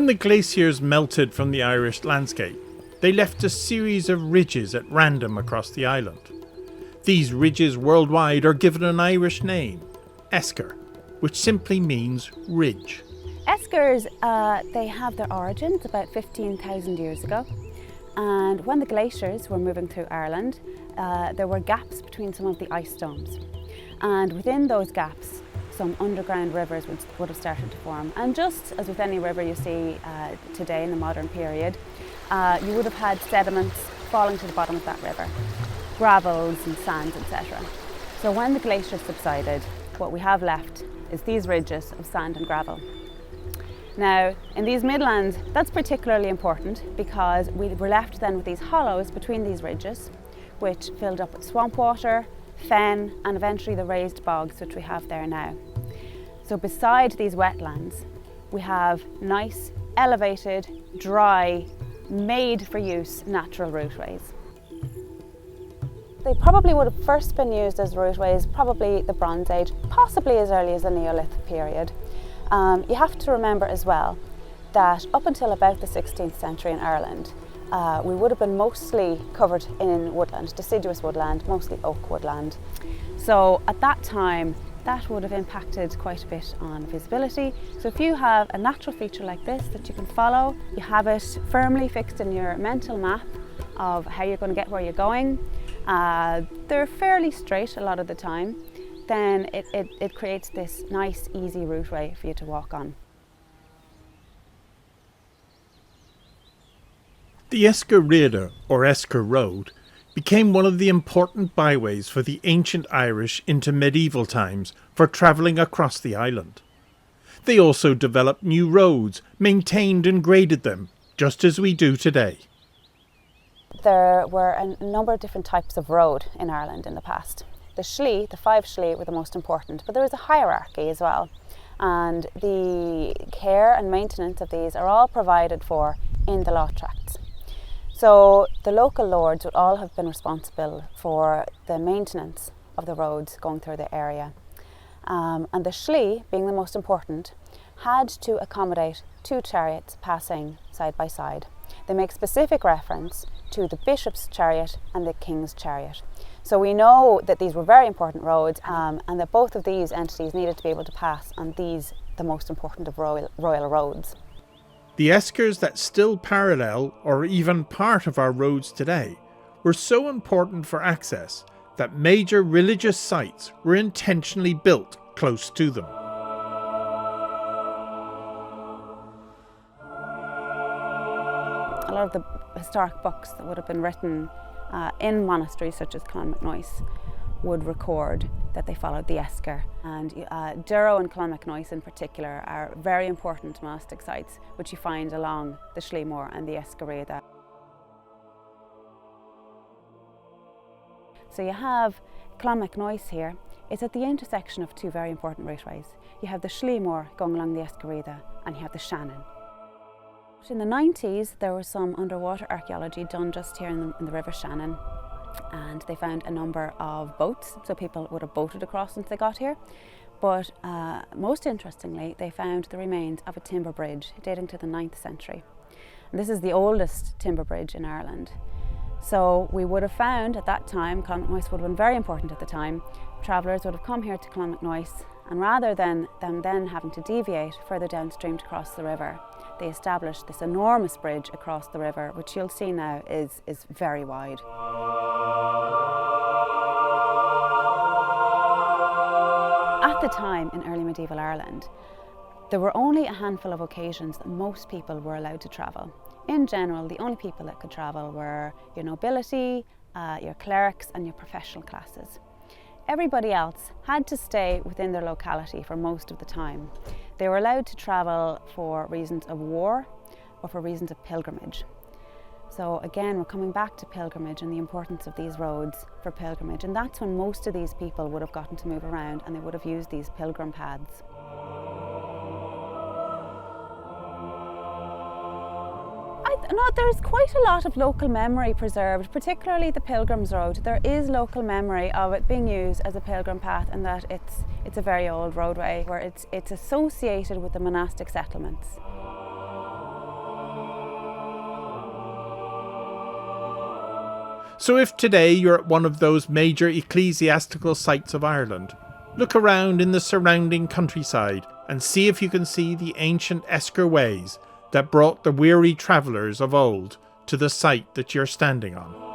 When the glaciers melted from the Irish landscape, they left a series of ridges at random across the island. These ridges worldwide are given an Irish name, Esker, which simply means ridge. Eskers, they have their origins about 15,000 years ago. And when the glaciers were moving through Ireland, there were gaps between some of the ice domes. And within those gaps, some underground rivers would have started to form. And just as with any river you see today in the modern period, you would have had sediments falling to the bottom of that river, gravels and sands, etc. So when the glaciers subsided, what we have left is these ridges of sand and gravel. Now, in these midlands, that's particularly important because we were left then with these hollows between these ridges, which filled up with swamp water, fen, and eventually the raised bogs, which we have there now. So beside these wetlands, we have nice, elevated, dry, made for use natural routeways. They probably would have first been used as routeways, probably the Bronze Age, possibly as early as the Neolithic period. You have to remember as well that up until about the 16th century in Ireland, we would have been mostly covered in woodland, deciduous woodland, mostly oak woodland. So at that time, that would have impacted quite a bit on visibility. So if you have a natural feature like this that you can follow, you have it firmly fixed in your mental map of how you're going to get where you're going, they're fairly straight a lot of the time, then it creates this nice, easy routeway for you to walk on. The Esker Riada, or Esker Road, became one of the important byways for the ancient Irish into medieval times for travelling across the island. They also developed new roads, maintained and graded them, just as we do today. There were a number of different types of road in Ireland in the past. The Slí, the 5 Slí, were the most important, but there was a hierarchy as well. And the care and maintenance of these are all provided for in the law tracts. So the local lords would all have been responsible for the maintenance of the roads going through the area. And the Slí, being the most important, had to accommodate 2 chariots passing side by side. They make specific reference to the bishop's chariot and the king's chariot. So we know that these were very important roads and that both of these entities needed to be able to pass on these, the most important of royal roads. The Eskers that still parallel or even part of our roads today were so important for access that major religious sites were intentionally built close to them. A lot of the historic books that would have been written in monasteries such as Clonmacnoise would record that they followed the Esker. And Durrow and Clonmacnoise in particular are very important monastic sites which you find along the Slí Mór and the Esker Riada. So you have Clonmacnoise here. It's at the intersection of 2 very important routeways. You have the Slí Mór going along the Esker Riada and you have the Shannon. In the 90s there was some underwater archaeology done just here in the River Shannon, and they found a number of boats, so people would have boated across once they got here. But most interestingly, they found the remains of a timber bridge dating to the 9th century. And this is the oldest timber bridge in Ireland. So we would have found at that time, Clonmacnoise would have been very important at the time. Travellers would have come here to Clonmacnoise, and rather than them then having to deviate further downstream to cross the river, they established this enormous bridge across the river, which you'll see now is very wide. At the time in early medieval Ireland, there were only a handful of occasions that most people were allowed to travel. In general, the only people that could travel were your nobility, your clerics and your professional classes. Everybody else had to stay within their locality for most of the time. They were allowed to travel for reasons of war or for reasons of pilgrimage. So again, we're coming back to pilgrimage and the importance of these roads for pilgrimage, and that's when most of these people would have gotten to move around and they would have used these pilgrim paths. No, there's quite a lot of local memory preserved, particularly the Pilgrim's Road. There is local memory of it being used as a pilgrim path, and that it's a very old roadway where it's associated with the monastic settlements. So if today you're at one of those major ecclesiastical sites of Ireland, look around in the surrounding countryside and see if you can see the ancient Esker ways that brought the weary travellers of old to the site that you're standing on.